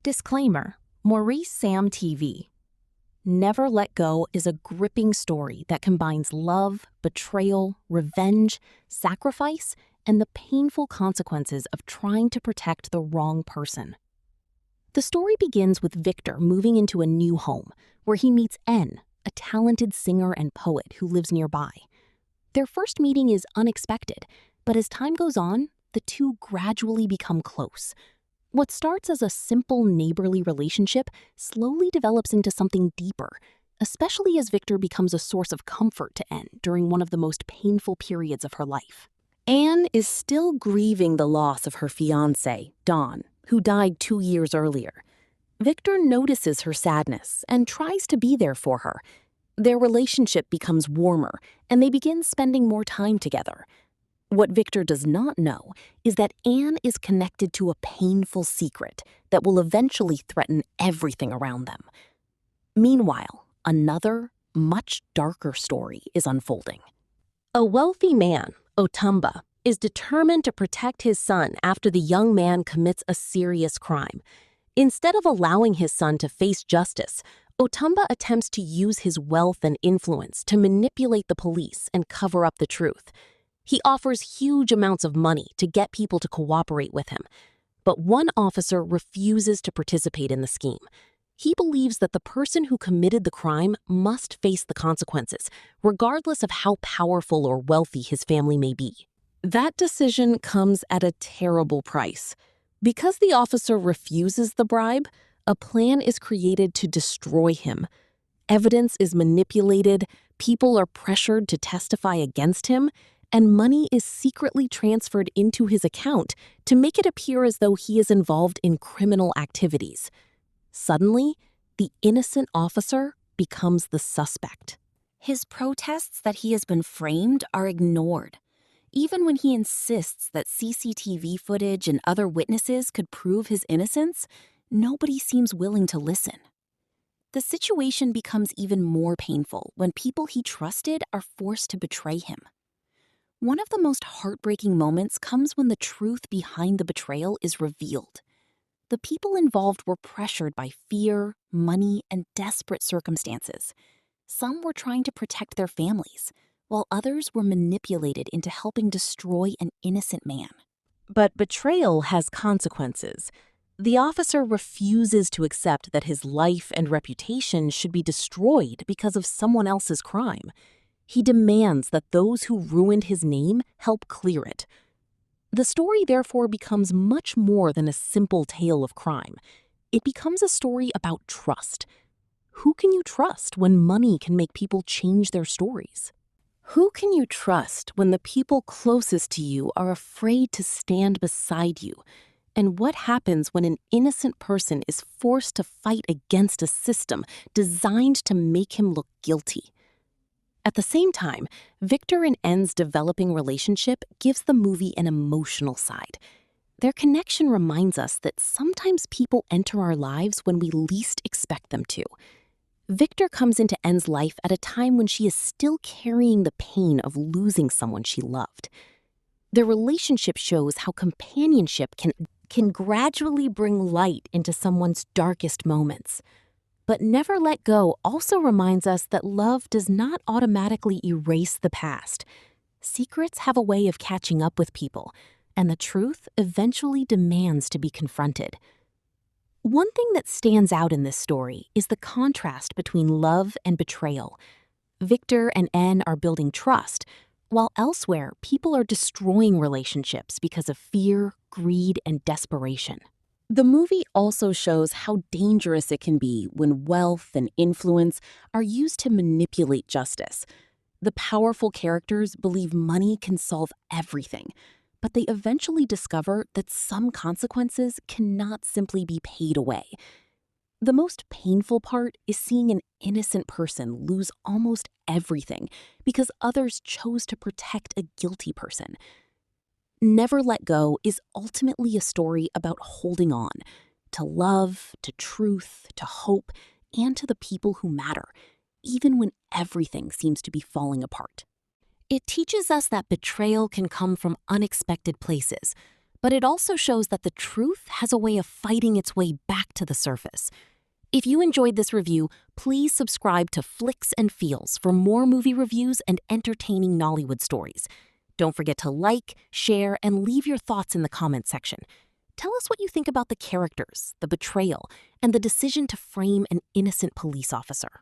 Disclaimer: Maurice Sam TV. Never Let Go is a gripping story that combines love, betrayal, revenge, sacrifice, and the painful consequences of trying to protect the wrong person. The story begins with Victor moving into a new home, where he meets N, a talented singer and poet who lives nearby. Their first meeting is unexpected, but as time goes on, the two gradually become close. What starts as a simple neighborly relationship slowly develops into something deeper, especially as Victor becomes a source of comfort to N during one of the most painful periods of her life. Anne is still grieving the loss of her fiancé, Don, who died 2 years earlier. Victor notices her sadness and tries to be there for her. Their relationship becomes warmer, and they begin spending more time together. What Victor does not know is that Anne is connected to a painful secret that will eventually threaten everything around them. Meanwhile, another, much darker story is unfolding. A wealthy man, Otumba, is determined to protect his son after the young man commits a serious crime. Instead of allowing his son to face justice, Otumba attempts to use his wealth and influence to manipulate the police and cover up the truth. He offers huge amounts of money to get people to cooperate with him, but one officer refuses to participate in the scheme. He believes that the person who committed the crime must face the consequences, regardless of how powerful or wealthy his family may be. That decision comes at a terrible price. Because the officer refuses the bribe, a plan is created to destroy him. Evidence is manipulated, people are pressured to testify against him, and money is secretly transferred into his account to make it appear as though he is involved in criminal activities. Suddenly, the innocent officer becomes the suspect. His protests that he has been framed are ignored. Even when he insists that CCTV footage and other witnesses could prove his innocence, nobody seems willing to listen. The situation becomes even more painful when people he trusted are forced to betray him. One of the most heartbreaking moments comes when the truth behind the betrayal is revealed. The people involved were pressured by fear, money, and desperate circumstances. Some were trying to protect their families, while others were manipulated into helping destroy an innocent man. But betrayal has consequences. The officer refuses to accept that his life and reputation should be destroyed because of someone else's crime. He demands that those who ruined his name help clear it. The story therefore becomes much more than a simple tale of crime. It becomes a story about trust. Who can you trust when money can make people change their stories? Who can you trust when the people closest to you are afraid to stand beside you? And what happens when an innocent person is forced to fight against a system designed to make him look guilty? At the same time, Victor and N's developing relationship gives the movie an emotional side. Their connection reminds us that sometimes people enter our lives when we least expect them to. Victor comes into N's life at a time when she is still carrying the pain of losing someone she loved. Their relationship shows how companionship can gradually bring light into someone's darkest moments. But Never Let Go also reminds us that love does not automatically erase the past. Secrets have a way of catching up with people, and the truth eventually demands to be confronted. One thing that stands out in this story is the contrast between love and betrayal. Victor and N are building trust, while elsewhere people are destroying relationships because of fear, greed, and desperation. The movie also shows how dangerous it can be when wealth and influence are used to manipulate justice. The powerful characters believe money can solve everything, but they eventually discover that some consequences cannot simply be paid away. The most painful part is seeing an innocent person lose almost everything because others chose to protect a guilty person. Never Let Go is ultimately a story about holding on to love, to truth, to hope, and to the people who matter, even when everything seems to be falling apart. It teaches us that betrayal can come from unexpected places, But it also shows that the truth has a way of fighting its way back to the surface. If you enjoyed this review, please subscribe to Flicks and Feels for more movie reviews and entertaining Nollywood stories. Don't forget to like, share, and leave your thoughts in the comments section. Tell us what you think about the characters, the betrayal, and the decision to frame an innocent police officer.